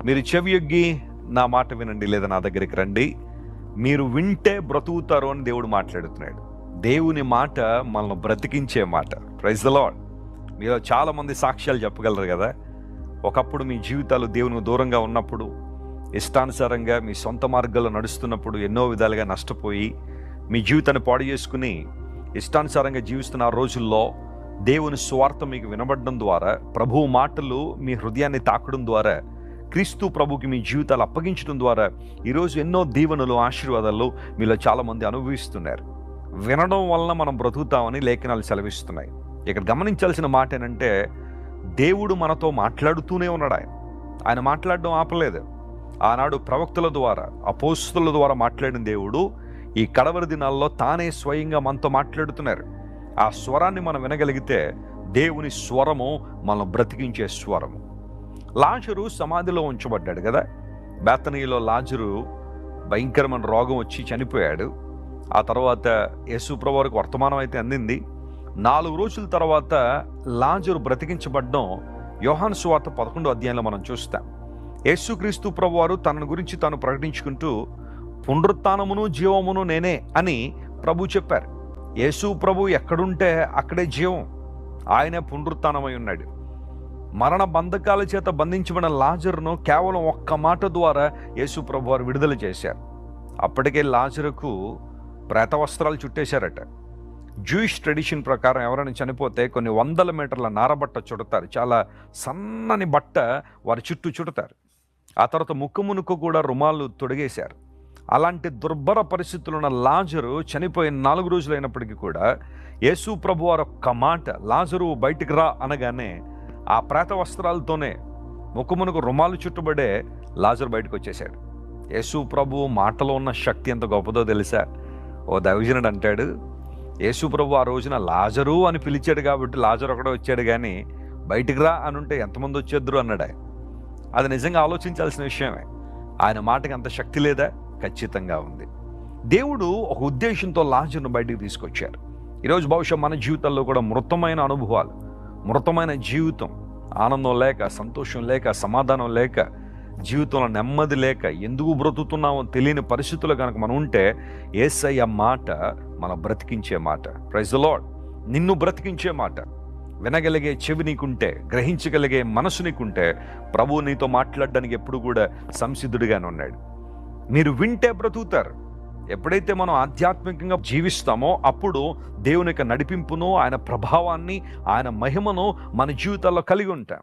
మీరు చెవియొగ్గి నా మాట వినండి, లేదా నా దగ్గరికి రండి. మీరు వింటే బ్రతుకుతారు అని దేవుడు మాట్లాడుతున్నాడు. దేవుని మాట మనల్ని బ్రతికించే మాట. Praise the Lord. మీలో చాలామంది సాక్ష్యాలు చెప్పగలరు కదా. ఒకప్పుడు మీ జీవితాలు దేవునికి దూరంగా ఉన్నప్పుడు, ఇష్టానుసారంగా మీ సొంత మార్గాల్లో నడుస్తున్నప్పుడు ఎన్నో విధాలుగా నష్టపోయి మీ జీవితాన్ని పాడు చేసుకుని ఇష్టానుసారంగా జీవిస్తున్న ఆ రోజుల్లో దేవుని స్వార్థ మీకు వినబడడం ద్వారా, ప్రభువు మాటలు మీ హృదయాన్ని తాకడం ద్వారా, క్రీస్తు ప్రభుకి మీ జీవితాలు అప్పగించడం ద్వారా ఈరోజు ఎన్నో దీవెనలు, ఆశీర్వాదాలు మీలో చాలామంది అనుభవిస్తున్నారు. వినడం వలన మనం బ్రతుకుతామని లేఖనాలు సెలవిస్తున్నాయి. ఇక్కడ గమనించాల్సిన మాట ఏంటంటే, దేవుడు మనతో మాట్లాడుతూనే ఉన్నాడు. ఆయన మాట్లాడడం ఆపలేదు. ఆనాడు ప్రవక్తల ద్వారా, అపోస్తలుల ద్వారా మాట్లాడిన దేవుడు ఈ కడవరి దినాల్లో తానే స్వయంగా మనతో మాట్లాడుతున్నారు. ఆ స్వరాన్ని మనం వినగలిగితే దేవుని స్వరము మనం బ్రతికించే స్వరము. లాజరు సమాధిలో ఉంచబడ్డాడు కదా. బేతనీలో లాజరు భయంకరమైన రోగం వచ్చి చనిపోయాడు. ఆ తర్వాత యేసు ప్రభు వారికి వర్తమానం అయితే అందింది. 4 రోజుల తర్వాత లాజరు బ్రతికించబడ్డం యోహాను సువార్త 11వ అధ్యాయంలో మనం చూస్తాం. యేసుక్రీస్తు ప్రభు వారు తన గురించి తాను ప్రకటించుకుంటూ పునరుత్థానమును జీవమును నేనే అని ప్రభు చెప్పారు. యేసు ప్రభు ఎక్కడుంటే అక్కడే జీవం. ఆయనే పునరుత్థానమై ఉన్నాడు. మరణ బంధకాల చేత బంధించబడిన లాజరును కేవలం ఒక్క మాట ద్వారా యేసు ప్రభు వారు విడుదల చేశారు. అప్పటికే లాజరుకు ప్రేత వస్త్రాలు చుట్టేశారట. జూయిష్ ట్రెడిషన్ ప్రకారం ఎవరైనా చనిపోతే కొన్ని 100 మీటర్ల నారబట్ట చుడతారు. చాలా సన్నని బట్ట వారి చుట్టూ చుడతారు. ఆ తర్వాత ముక్కు కూడా రుమాలు తొడిగేశారు. అలాంటి దుర్భర పరిస్థితుల్లో ఉన్న లాజరు చనిపోయిన 4 రోజులైనప్పటికీ కూడా యేసు ప్రభు వారు ఒక్క మాట, లాజరు బయటికి రా అనగానే ఆ ప్రేత వస్త్రాలతోనే ముక్కు రుమాలు చుట్టుబడే లాజరు బయటకు వచ్చేసాడు. యేసు ప్రభు మాటలో ఉన్న శక్తి ఎంత గొప్పదో తెలుసా? ఓ దైవజనుడు అంటాడు, యేసు ప్రభు ఆ రోజున లాజరు అని పిలిచాడు కాబట్టి లాజరు ఒకడే వచ్చాడు, కానీ బయటికి రా అని ఉంటే ఎంతమంది వచ్చేద్దరు అన్నాడు. అది నిజంగా ఆలోచించాల్సిన విషయమే. ఆయన మాటకి అంత శక్తి లేదా? ఖచ్చితంగా ఉంది. దేవుడు ఒక ఉద్దేశంతో లాజరును బయటికి తీసుకొచ్చారు. ఈరోజు బహుశా మన జీవితాల్లో కూడా మృతమైన అనుభవాలు, మృతమైన జీవితం, ఆనందం లేక, సంతోషం లేక, సమాధానం లేక, జీవితంలో నెమ్మది లేక, ఎందుకు బ్రతుకుతున్నామో తెలియని పరిస్థితుల్లో కనుక మనం ఉంటే యేసయ్య మాట మన బ్రతికించే మాట. Praise the Lord. నిన్ను బ్రతికించే మాట. వినగలిగే చెవి నీకుంటే, గ్రహించగలిగే మనసు నీకుంటే ప్రభువు నీతో మాట్లాడడానికి ఎప్పుడు కూడా సంసిద్ధుడిగానే ఉన్నాడు. మీరు వింటే బ్రతుకుతారు. ఎప్పుడైతే మనం ఆధ్యాత్మికంగా జీవిస్తామో అప్పుడు దేవుని యొక్క నడిపింపును, ఆయన ప్రభావాన్ని, ఆయన మహిమను మన జీవితాల్లో కలిగి ఉంటాం.